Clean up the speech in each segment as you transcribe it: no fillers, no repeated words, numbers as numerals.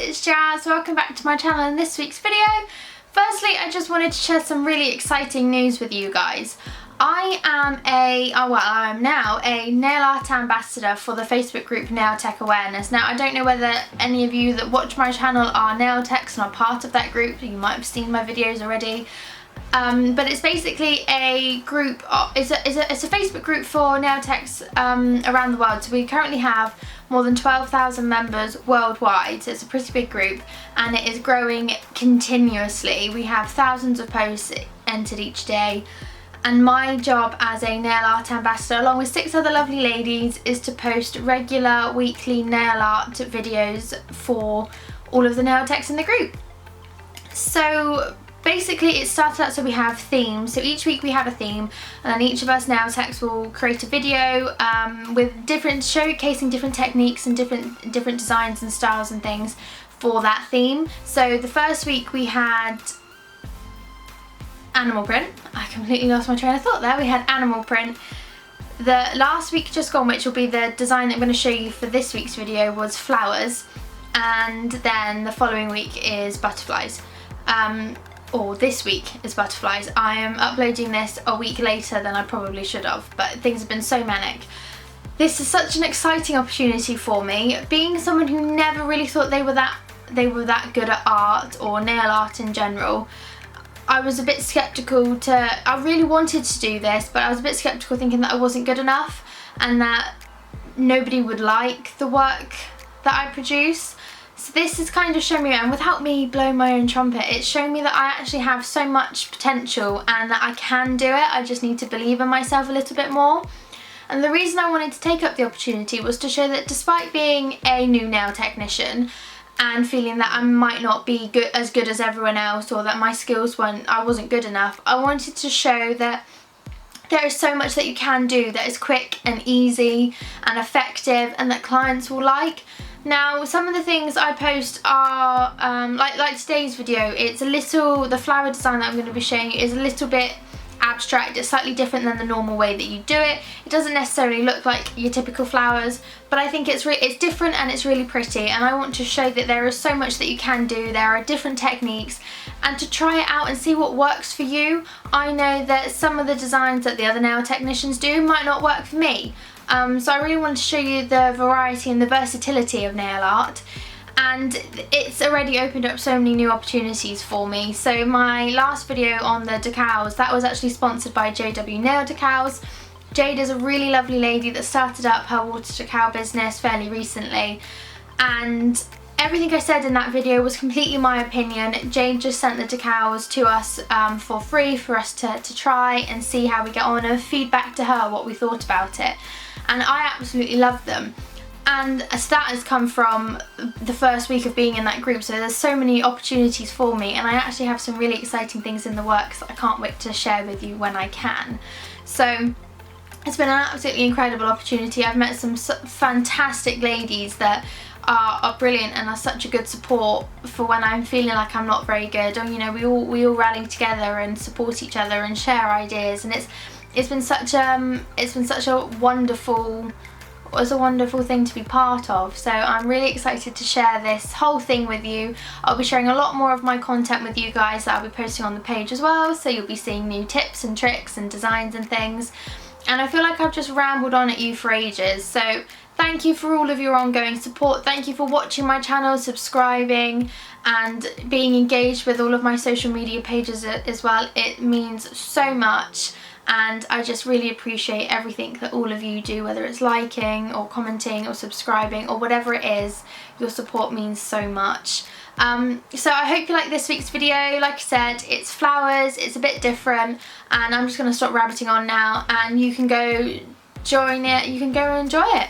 it's Jazz. Welcome back to my channel in this week's video. Firstly, I just wanted to share some really exciting news with you guys. I am now a nail art ambassador for the Facebook group Nail Tech Awareness. Now, I don't know whether any of you that watch my channel are nail techs and are part of that group. You might have seen my videos already. But it's basically a group, it's a Facebook group for nail techs around the world. So we currently have more than 12,000 members worldwide, so it's a pretty big group and it is growing continuously. We have thousands of posts entered each day, and my job as a nail art ambassador, along with 6 other lovely ladies, is to post regular weekly nail art videos for all of the nail techs in the group. So basically it started out, so we have themes, so each week we have a theme, and then each of us nail techs will create a video with showcasing different techniques and different designs and styles and things for that theme. So the first week we had animal print. I completely lost my train of thought there. We had animal print. The last week just gone, which will be the design that I'm going to show you for this week's video, was flowers, and then the following week is butterflies. Or this week is butterflies. I am uploading this a week later than I probably should have, but things have been so manic. This is such an exciting opportunity for me. Being someone who never really thought they were that good at art or nail art in general, I was a bit skeptical I really wanted to do this, but I was a bit skeptical, thinking that I wasn't good enough and that nobody would like the work that I produce. So this has kind of shown me, and without me blowing my own trumpet, it's shown me that I actually have so much potential and that I can do it. I just need to believe in myself a little bit more. And the reason I wanted to take up the opportunity was to show that despite being a new nail technician and feeling that I might not be as good as everyone else, or that my skills I wasn't good enough, I wanted to show that there is so much that you can do that is quick and easy and effective and that clients will like. Now, some of the things I post are, like today's video, the flower design that I'm going to be showing you is a little bit abstract. It's slightly different than the normal way that you do it. It doesn't necessarily look like your typical flowers, but I think it's different and it's really pretty, and I want to show that there is so much that you can do. There are different techniques, and to try it out and see what works for you. I know that some of the designs that the other nail technicians do might not work for me. So I really wanted to show you the variety and the versatility of nail art, and it's already opened up so many new opportunities for me. So my last video on the decals, that was actually sponsored by JW Nail Decals. Jade is a really lovely lady that started up her water decal business fairly recently, and everything I said in that video was completely my opinion. Jade just sent the decals to us for free for us to try and see how we get on, and feedback to her what we thought about it. And I absolutely love them, and that has come from the first week of being in that group. So there's so many opportunities for me, and I actually have some really exciting things in the works that I can't wait to share with you when I can. So it's been an absolutely incredible opportunity. I've met some fantastic ladies that are brilliant and are such a good support for when I'm feeling like I'm not very good, or we all rally together and support each other and share ideas, and it's been such a wonderful thing to be part of. So I'm really excited to share this whole thing with you. I'll be sharing a lot more of my content with you guys that I'll be posting on the page as well, so you'll be seeing new tips and tricks and designs and things. And I feel like I've just rambled on at you for ages, so thank you for all of your ongoing support. Thank you for watching my channel, subscribing, and being engaged with all of my social media pages as well. It means so much, and I just really appreciate everything that all of you do, whether it's liking or commenting or subscribing or whatever it is. Your support means so much. So I hope you like this week's video. Like I said, it's flowers, it's a bit different, and I'm just going to stop rabbiting on now, and you can go join it, you can go and enjoy it.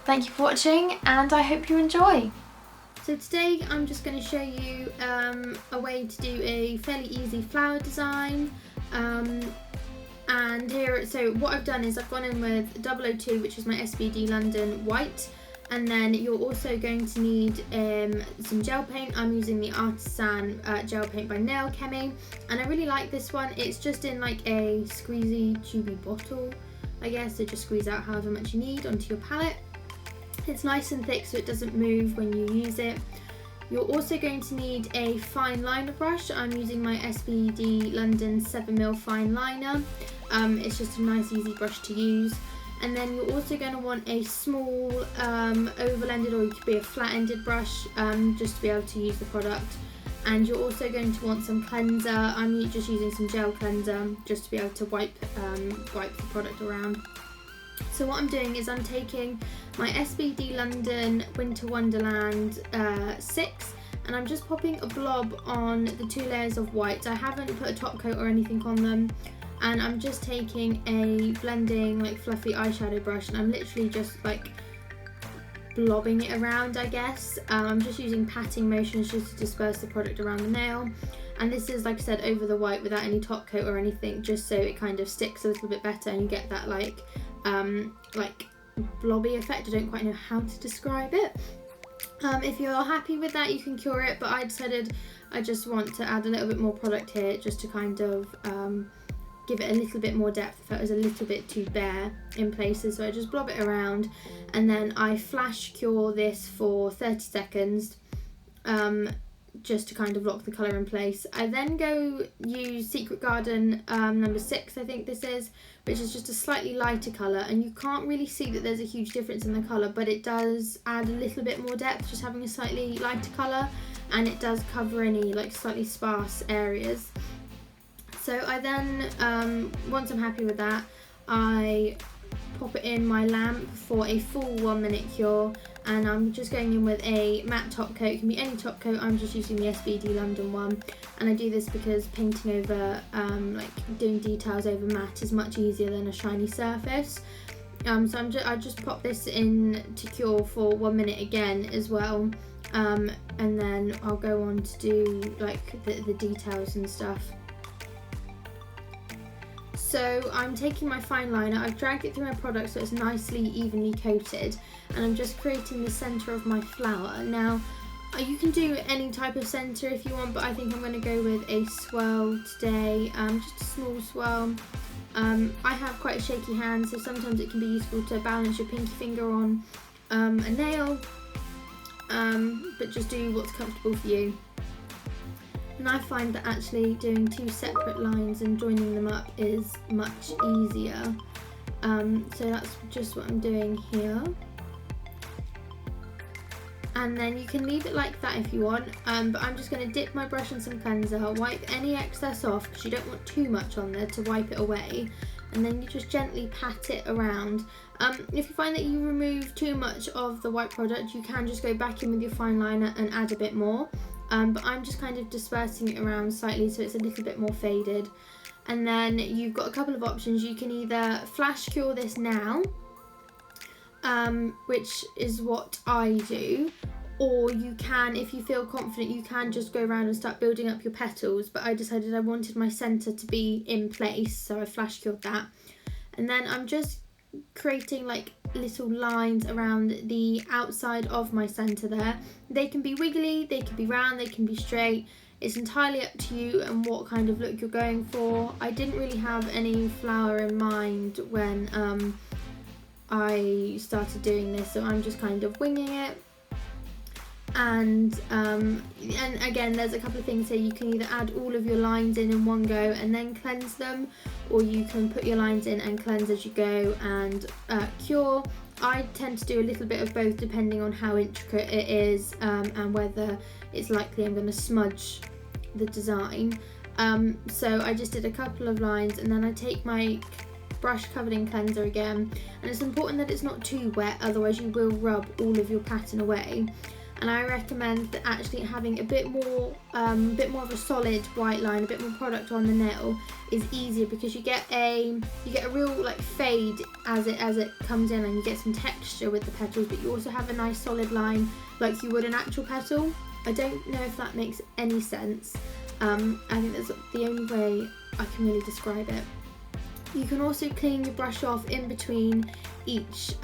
Thank you for watching, and I hope you enjoy. So today I'm just going to show you a way to do a fairly easy flower design. And here, so what I've done is I've gone in with 002, which is my SBD London white, and then you're also going to need some gel paint. I'm using the Artisan gel paint by Nailchemy, and I really like this one. It's just in like a squeezy tubey bottle, I guess, so just squeeze out however much you need onto your palette. It's nice and thick so it doesn't move when you use it. You're also going to need a fine liner brush. I'm using my SBD London 7mm fine liner. It's just a nice easy brush to use. And then you're also going to want a small oval-ended, or it could be a flat-ended brush, just to be able to use the product. And you're also going to want some cleanser. I'm just using some gel cleanser just to be able to wipe the product around. So what I'm doing is I'm taking my SBD London Winter Wonderland 6, and I'm just popping a blob on the 2 layers of white. I haven't put a top coat or anything on them. And I'm just taking a blending like fluffy eyeshadow brush, and I'm literally just like blobbing it around, I guess. I'm just using patting motions just to disperse the product around the nail. And this is, like I said, over the white without any top coat or anything, just so it kind of sticks a little bit better and you get that like blobby effect. I don't quite know how to describe it. If you're happy with that, you can cure it, but I decided I just want to add a little bit more product here just to kind of give it a little bit more depth if it was a little bit too bare in places. So I just blob it around, and then I flash cure this for 30 seconds just to kind of lock the colour in place. I then go use Secret Garden number 6, I think this is, which is just a slightly lighter colour, and you can't really see that there's a huge difference in the colour, but it does add a little bit more depth just having a slightly lighter colour, and it does cover any like slightly sparse areas. So I then, once I'm happy with that, I pop it in my lamp for a full 1 minute cure, and I'm just going in with a matte top coat. It can be any top coat, I'm just using the SBD London one, and I do this because painting over, like doing details over matte is much easier than a shiny surface. So I just pop this in to cure for 1 minute again as well, and then I'll go on to do like the details and stuff. So I'm taking my fine liner, I've dragged it through my product so it's nicely evenly coated, and I'm just creating the centre of my flower. Now you can do any type of centre if you want, but I think I'm going to go with a swirl today, just a small swirl. I have quite a shaky hand, so sometimes it can be useful to balance your pinky finger on a nail, but just do what's comfortable for you. And I find that actually doing 2 separate lines and joining them up is much easier. So that's just what I'm doing here. And then you can leave it like that if you want, but I'm just going to dip my brush in some cleanser, wipe any excess off because you don't want too much on there to wipe it away, and then you just gently pat it around. If you find that you remove too much of the white product, you can just go back in with your fine liner and add a bit more. But I'm just kind of dispersing it around slightly so it's a little bit more faded. And then you've got a couple of options. You can either flash cure this now, which is what I do, or you can, if you feel confident, you can just go around and start building up your petals, but I decided I wanted my centre to be in place, so I flash cured that. And then I'm just creating like little lines around the outside of my centre there. They can be wiggly, they can be round, they can be straight. It's entirely up to you and what kind of look you're going for. I didn't really have any flower in mind when I started doing this, so I'm just kind of winging it. And again, there's a couple of things here. You can either add all of your lines in one go and then cleanse them, or you can put your lines in and cleanse as you go and cure. I tend to do a little bit of both depending on how intricate it is and whether it's likely I'm going to smudge the design. So I just did a couple of lines, and then I take my brush covered in cleanser again, and it's important that it's not too wet, otherwise you will rub all of your pattern away. And I recommend that actually having a bit more of a solid white line, a bit more product on the nail is easier, because you get a real like fade as it comes in, and you get some texture with the petals, but you also have a nice solid line like you would an actual petal. I don't know if that makes any sense. I think that's the only way I can really describe it. You can also clean your brush off in between each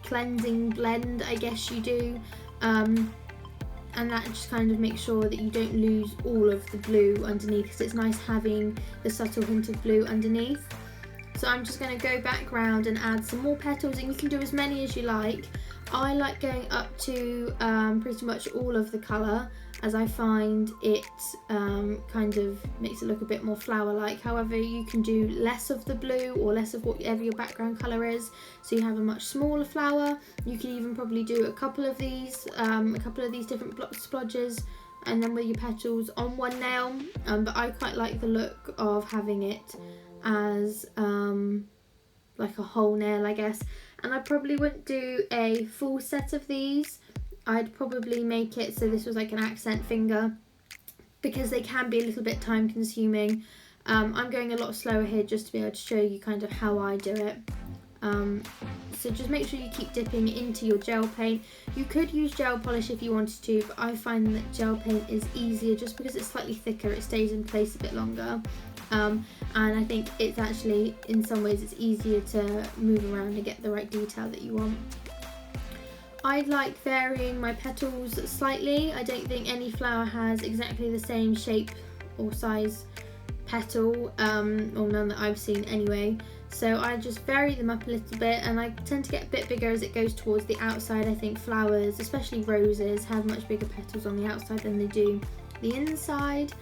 cleansing blend, I guess you do, and that just kind of makes sure that you don't lose all of the blue underneath, because it's nice having the subtle hint of blue underneath. So I'm just going to go back round and add some more petals, and you can do as many as you like. I like going up to pretty much all of the colour, as I find it kind of makes it look a bit more flower-like. However, you can do less of the blue or less of whatever your background colour is, so you have a much smaller flower. You can even probably do a couple of these different splodges, and then with your petals on one nail. But I quite like the look of having it as like a whole nail, I guess. And I probably wouldn't do a full set of these. I'd probably make it so this was like an accent finger, because they can be a little bit time consuming. I'm going a lot slower here just to be able to show you kind of how I do it. So just make sure you keep dipping into your gel paint. You could use gel polish if you wanted to, but I find that gel paint is easier just because it's slightly thicker, it stays in place a bit longer. And I think it's actually, in some ways, it's easier to move around and get the right detail that you want. I like varying my petals slightly. I don't think any flower has exactly the same shape or size petal, or none that I've seen anyway. So I just vary them up a little bit, and I tend to get a bit bigger as it goes towards the outside. I think flowers, especially roses, have much bigger petals on the outside than they do the inside.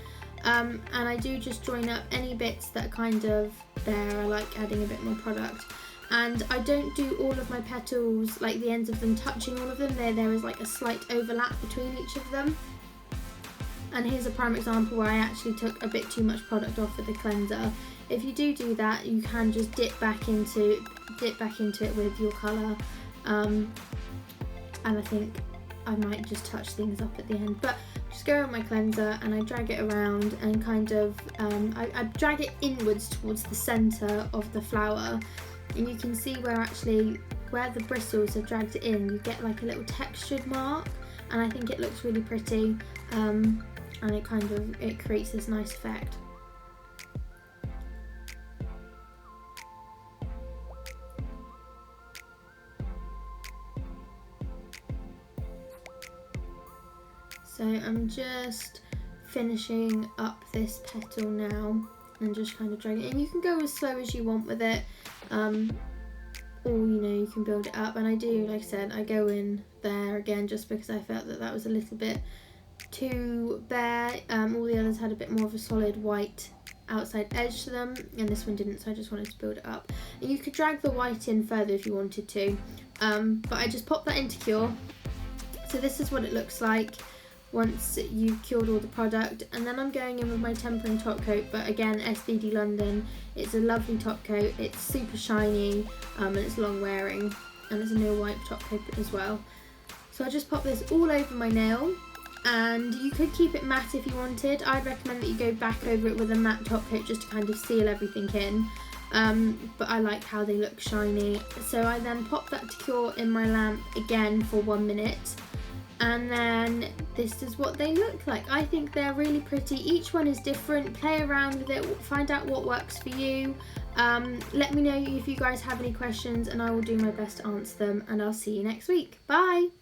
And I do just join up any bits that are kind of there. I like adding a bit more product. And I don't do all of my petals, like the ends of them touching all of them. There is like a slight overlap between each of them. And here's a prime example where I actually took a bit too much product off with the cleanser. If you do that, you can just dip back into it with your colour. And I think I might just touch things up at the end. But just go on my cleanser and I drag it around and kind of, I drag it inwards towards the centre of the flower. And you can see where the bristles have dragged it in, you get like a little textured mark, and I think it looks really pretty, and it creates this nice effect. So I'm just finishing up this petal now and just kind of drag it in. You can go as slow as you want with it, or you can build it up. And I do, like I said, I go in there again just because I felt that was a little bit too bare. All the others had a bit more of a solid white outside edge to them, and this one didn't, so I just wanted to build it up. And you could drag the white in further if you wanted to, but I just popped that into cure. So this is what it looks like once you've cured all the product. And then I'm going in with my tempering top coat, but again, SBD London. It's a lovely top coat, it's super shiny, and it's long wearing, and it's a no wipe top coat as well. So I just pop this all over my nail, and you could keep it matte if you wanted. I'd recommend that you go back over it with a matte top coat just to kind of seal everything in, but I like how they look shiny. So I then pop that to cure in my lamp again for 1 minute. And then this is what they look like. I think they're really pretty. Each one is different. Play around with it, find out what works for you. Let me know if you guys have any questions and I will do my best to answer them, and I'll see you next week. Bye!